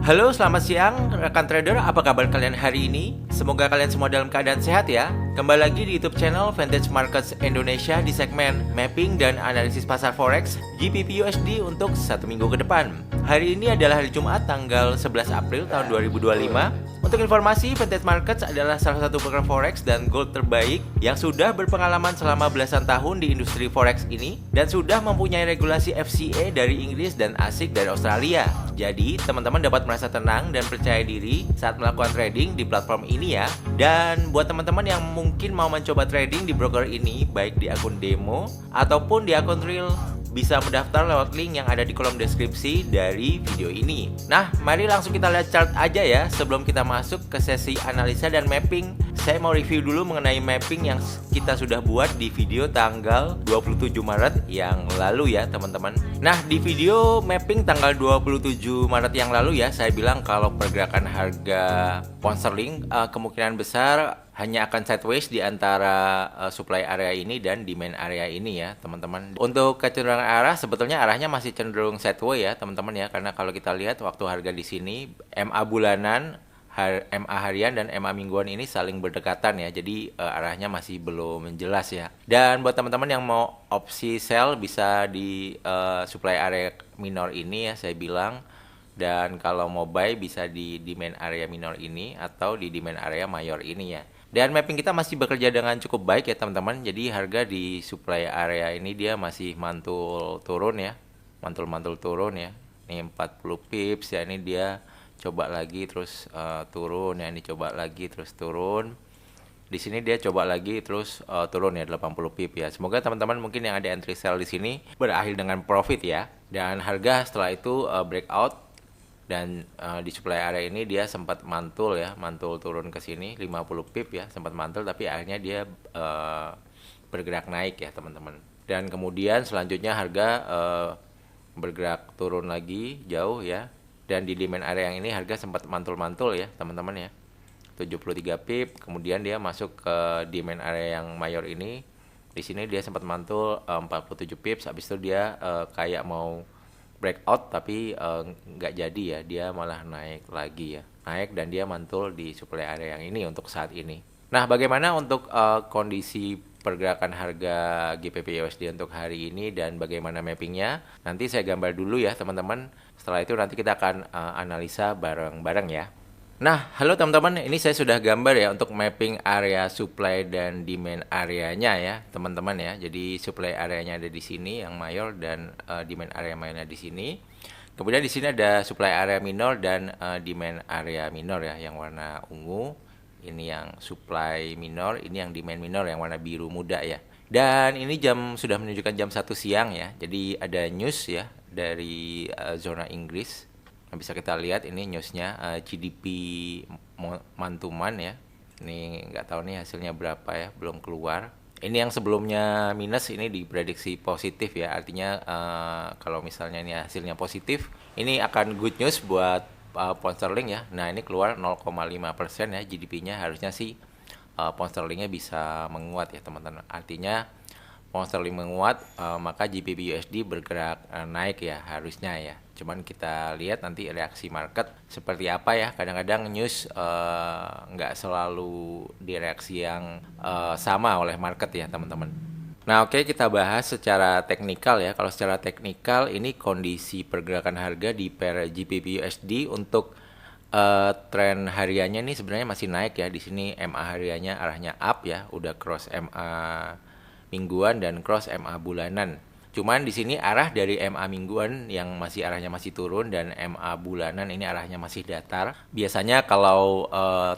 Halo, selamat siang rekan trader. Apa kabar kalian hari ini? Semoga kalian semua dalam keadaan sehat ya. Kembali lagi di YouTube channel Vantage Markets Indonesia di segmen mapping dan analisis pasar forex GBP USD untuk satu minggu ke depan. Hari ini adalah hari Jumat tanggal 11 April tahun 2025. Untuk informasi, Vantage Markets adalah salah satu broker forex dan gold terbaik yang sudah berpengalaman selama belasan tahun di industri forex ini dan sudah mempunyai regulasi FCA dari Inggris dan ASIC dari Australia. Jadi, teman-teman dapat merasa tenang dan percaya diri saat melakukan trading di platform ini ya. Dan buat teman-teman yang mungkin mau mencoba trading di broker ini, baik di akun demo ataupun di akun real, bisa mendaftar lewat link yang ada di kolom deskripsi dari video ini. Nah, mari langsung kita lihat chart aja ya sebelum kita masuk ke sesi analisa dan mapping. Saya mau review dulu mengenai mapping yang kita sudah buat di video tanggal 27 Maret yang lalu ya teman-teman. Nah, di video mapping tanggal 27 Maret yang lalu ya, saya bilang kalau pergerakan harga pound sterling kemungkinan besar hanya akan sideways di antara supply area ini dan demand area ini ya teman-teman. Untuk kecenderungan arah sebetulnya arahnya masih cenderung sideways ya teman-teman ya, karena kalau kita lihat waktu harga di sini MA bulanan, MA harian dan MA mingguan ini saling berdekatan ya, jadi arahnya masih belum jelas ya. Dan buat teman-teman yang mau opsi sell bisa di supply area minor ini ya saya bilang. Dan kalau mau buy bisa di demand area minor ini atau di demand area mayor ini ya. Dan mapping kita masih bekerja dengan cukup baik ya teman-teman. Jadi harga di supply area ini dia masih mantul turun ya. Mantul-mantul turun ya. Ini 40 pips ya, ini dia coba lagi terus turun ya, ini coba lagi terus turun. Di sini dia coba lagi terus turun ya 80 pip ya. Semoga teman-teman mungkin yang ada entry sell di sini berakhir dengan profit ya. Dan harga setelah itu breakout. Dan di supply area ini dia sempat mantul ya, mantul turun ke sini 50 pip ya, sempat mantul tapi akhirnya dia bergerak naik ya teman-teman. Dan kemudian selanjutnya harga bergerak turun lagi jauh ya. Dan di demand area yang ini harga sempat mantul-mantul ya teman-teman ya, 73 pip. Kemudian dia masuk ke demand area yang mayor ini. Di sini dia sempat mantul 47 pips. Habis itu dia kayak mau breakout tapi nggak jadi ya, dia malah naik lagi ya, naik dan dia mantul di supply area yang ini untuk saat ini. Nah, bagaimana untuk kondisi pergerakan harga GBP USD untuk hari ini dan bagaimana mappingnya? Nanti saya gambar dulu ya teman-teman. Setelah itu nanti kita akan analisa bareng-bareng ya. Nah, halo teman-teman, ini saya sudah gambar ya untuk mapping area supply dan demand areanya ya, teman-teman ya. Jadi supply areanya ada di sini yang mayor dan demand area mayornya di sini. Kemudian di sini ada supply area minor dan demand area minor ya, yang warna ungu. Ini yang supply minor, ini yang demand minor yang warna biru muda ya. Dan ini sudah menunjukkan jam 1 siang ya. Jadi ada news ya dari zona Inggris. Bisa kita lihat ini newsnya GDP mantuman ya. Ini nggak tahu nih hasilnya berapa ya, belum keluar. Ini yang sebelumnya minus ini diprediksi positif ya. Artinya kalau misalnya ini hasilnya positif, ini akan good news buat pound sterling ya. Nah, ini keluar 0,5% ya GDP-nya, harusnya sih pound sterlingnya bisa menguat ya teman-teman. Artinya pound sterling menguat, maka GBP USD bergerak naik ya harusnya ya. Cuman kita lihat nanti reaksi market seperti apa ya. Kadang-kadang news nggak selalu direaksi yang sama oleh market ya teman-teman. Nah, oke, kita bahas secara teknikal ya. Kalau secara teknikal ini kondisi pergerakan harga di pair GBP USD untuk tren hariannya ini sebenarnya masih naik ya. Di sini MA hariannya arahnya up ya, udah cross MA mingguan dan cross MA bulanan. Cuman di sini arah dari MA mingguan yang masih arahnya masih turun dan MA bulanan ini arahnya masih datar. Biasanya kalau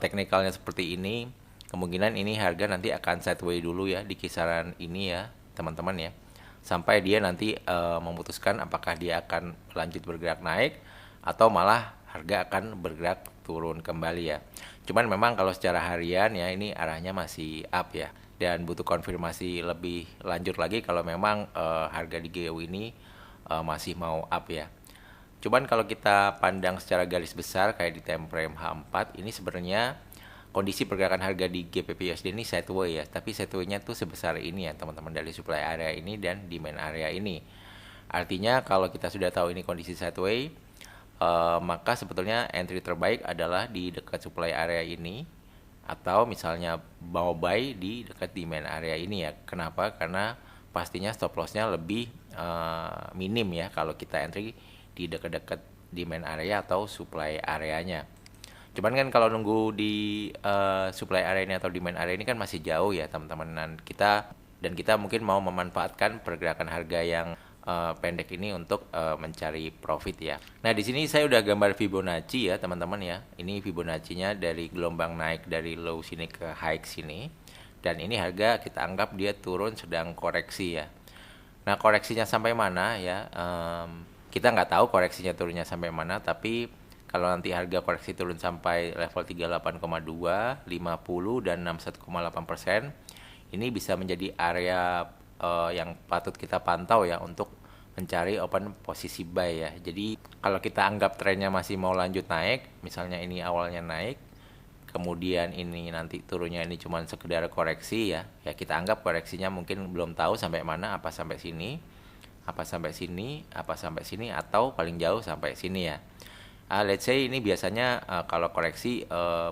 teknikalnya seperti ini, kemungkinan ini harga nanti akan sideways dulu ya di kisaran ini ya, teman-teman ya. Sampai dia nanti memutuskan apakah dia akan lanjut bergerak naik atau malah harga akan bergerak turun kembali ya. Cuman memang kalau secara harian ya ini arahnya masih up ya. Dan butuh konfirmasi lebih lanjut lagi kalau memang harga di GU ini masih mau up ya. Cuman kalau kita pandang secara garis besar kayak di time frame H4 ini sebenarnya kondisi pergerakan harga di GBP USD ini sideways ya, tapi sideways-nya tuh sebesar ini ya teman-teman, dari supply area ini dan demand area ini. Artinya kalau kita sudah tahu ini kondisi sideways, maka sebetulnya entry terbaik adalah di dekat supply area ini, atau misalnya mau buy di dekat demand area ini ya. Kenapa? Karena pastinya stop lossnya lebih minim ya kalau kita entry di dekat-dekat demand area atau supply areanya. Cuman kan kalau nunggu di supply area ini atau demand area ini kan masih jauh ya teman-teman. Dan kita mungkin mau memanfaatkan pergerakan harga yang pendek ini untuk mencari profit ya. Nah, di sini saya udah gambar Fibonacci ya teman-teman ya. Ini Fibonacci-nya dari gelombang naik dari low sini ke high sini. Dan ini harga kita anggap dia turun sedang koreksi ya. Nah, koreksinya sampai mana ya? Kita nggak tahu koreksinya turunnya sampai mana, tapi kalau nanti harga koreksi turun sampai level 38,2, 50 dan 61,8%, ini bisa menjadi area yang patut kita pantau ya untuk mencari open posisi buy ya. Jadi kalau kita anggap trennya masih mau lanjut naik, misalnya ini awalnya naik, kemudian ini nanti turunnya ini cuma sekedar koreksi ya. Ya kita anggap koreksinya mungkin belum tahu sampai mana, apa sampai sini, apa sampai sini, apa sampai sini, atau paling jauh sampai sini ya. Let's say ini biasanya kalau koreksi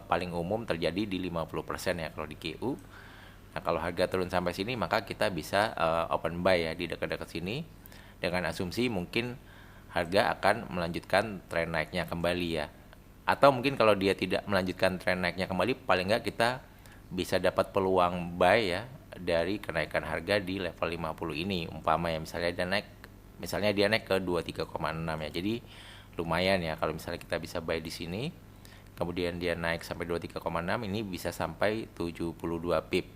paling umum terjadi di 50% ya kalau di QU. Nah, kalau harga turun sampai sini maka kita bisa open buy ya di dekat-dekat sini dengan asumsi mungkin harga akan melanjutkan tren naiknya kembali ya. Atau mungkin kalau dia tidak melanjutkan tren naiknya kembali, paling nggak kita bisa dapat peluang buy ya dari kenaikan harga di level 50 ini. Umpama ya misalnya dia naik ke 23,6 ya. Jadi lumayan ya kalau misalnya kita bisa buy di sini. Kemudian dia naik sampai 23,6, ini bisa sampai 72 pip.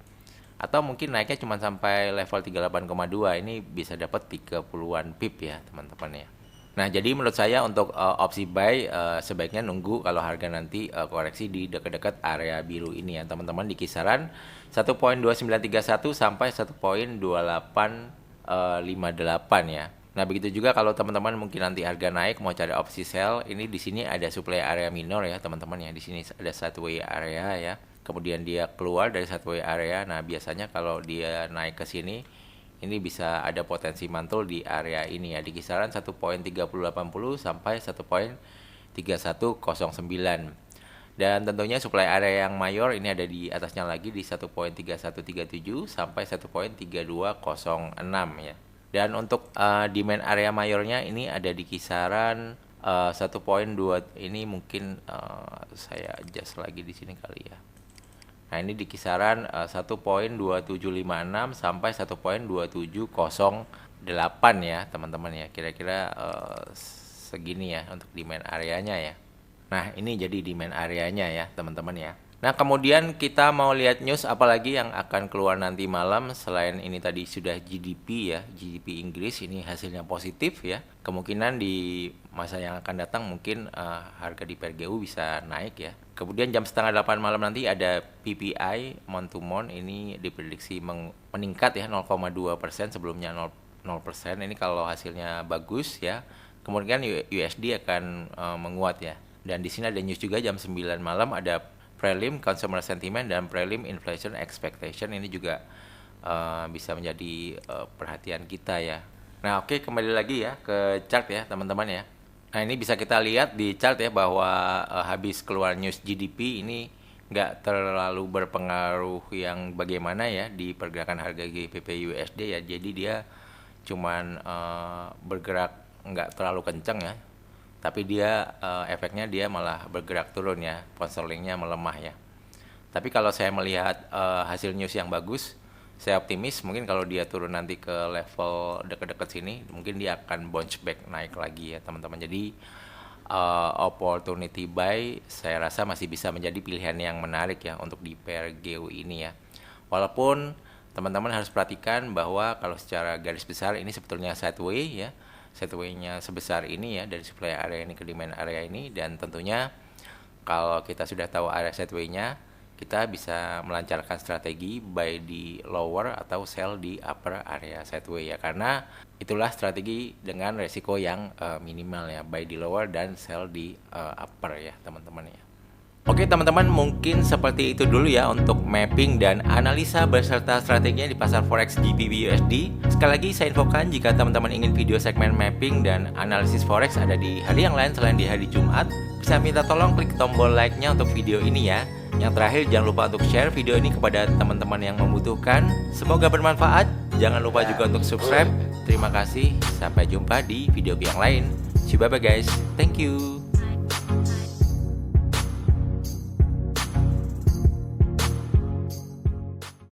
Atau mungkin naiknya cuma sampai level 38,2, ini bisa dapat 30-an pip ya teman-teman ya. Nah, jadi menurut saya untuk opsi buy sebaiknya nunggu kalau harga nanti koreksi di dekat-dekat area biru ini ya teman-teman, di kisaran 1.2931 sampai 1.2858 ya. Nah, begitu juga kalau teman-teman mungkin nanti harga naik mau cari opsi sell, ini di sini ada supply area minor ya teman-teman ya. Di sini ada sideway area ya. Kemudian dia keluar dari sideway area. Nah, biasanya kalau dia naik ke sini, ini bisa ada potensi mantul di area ini ya, di kisaran 1.3080 sampai 1.3109. Dan tentunya supply area yang mayor ini ada di atasnya lagi di 1.3137 sampai 1.3206 ya. Dan untuk demand area mayornya ini ada di kisaran 1.2, ini mungkin saya adjust lagi di sini kali ya. Nah, ini di kisaran 1.2756 sampai 1.2708 ya teman-teman ya. Kira-kira segini ya untuk demand areanya ya. Nah, ini jadi demand areanya ya teman-teman ya. Nah, kemudian kita mau lihat news apalagi yang akan keluar nanti malam. Selain ini tadi sudah GDP ya, GDP Inggris ini hasilnya positif ya. Kemungkinan di masa yang akan datang mungkin harga di PRGU bisa naik ya. Kemudian jam 7:30 malam nanti ada PPI month to month, ini diprediksi meningkat ya 0,2%, sebelumnya 0%. Ini kalau hasilnya bagus ya. Kemudian USD akan menguat ya. Dan di sini ada news juga jam 9 malam ada prelim consumer sentiment dan prelim inflation expectation, ini juga bisa menjadi perhatian kita ya. Nah, oke, kembali lagi ya ke chart ya teman-teman ya. Nah, ini bisa kita lihat di chart ya bahwa habis keluar news GDP ini nggak terlalu berpengaruh yang bagaimana ya di pergerakan harga GBP USD ya. Jadi dia cuman bergerak nggak terlalu kencang ya. Tapi dia efeknya dia malah bergerak turun ya, pound sterlingnya melemah ya. Tapi kalau saya melihat hasil news yang bagus, saya optimis mungkin kalau dia turun nanti ke level dekat-dekat sini, mungkin dia akan bounce back naik lagi ya teman-teman. Jadi opportunity buy saya rasa masih bisa menjadi pilihan yang menarik ya untuk di pair GU ini ya. Walaupun teman-teman harus perhatikan bahwa kalau secara garis besar ini sebetulnya sideway ya. Sideway-nya sebesar ini ya dari supply area ini ke demand area ini, dan tentunya kalau kita sudah tahu area sideway-nya, kita bisa melancarkan strategi buy di lower atau sell di upper area sideway ya, karena itulah strategi dengan resiko yang minimal ya, buy di lower dan sell di upper ya teman-teman ya. Oke teman-teman, mungkin seperti itu dulu ya untuk mapping dan analisa beserta strateginya di pasar forex GBP USD. Sekali lagi saya infokan, jika teman-teman ingin video segmen mapping dan analisis forex ada di hari yang lain selain di hari Jumat, bisa minta tolong klik tombol like-nya untuk video ini ya. Yang terakhir, jangan lupa untuk share video ini kepada teman-teman yang membutuhkan. Semoga bermanfaat. Jangan lupa juga untuk subscribe. Terima kasih, sampai jumpa di video yang lain. Bye bye guys, thank you.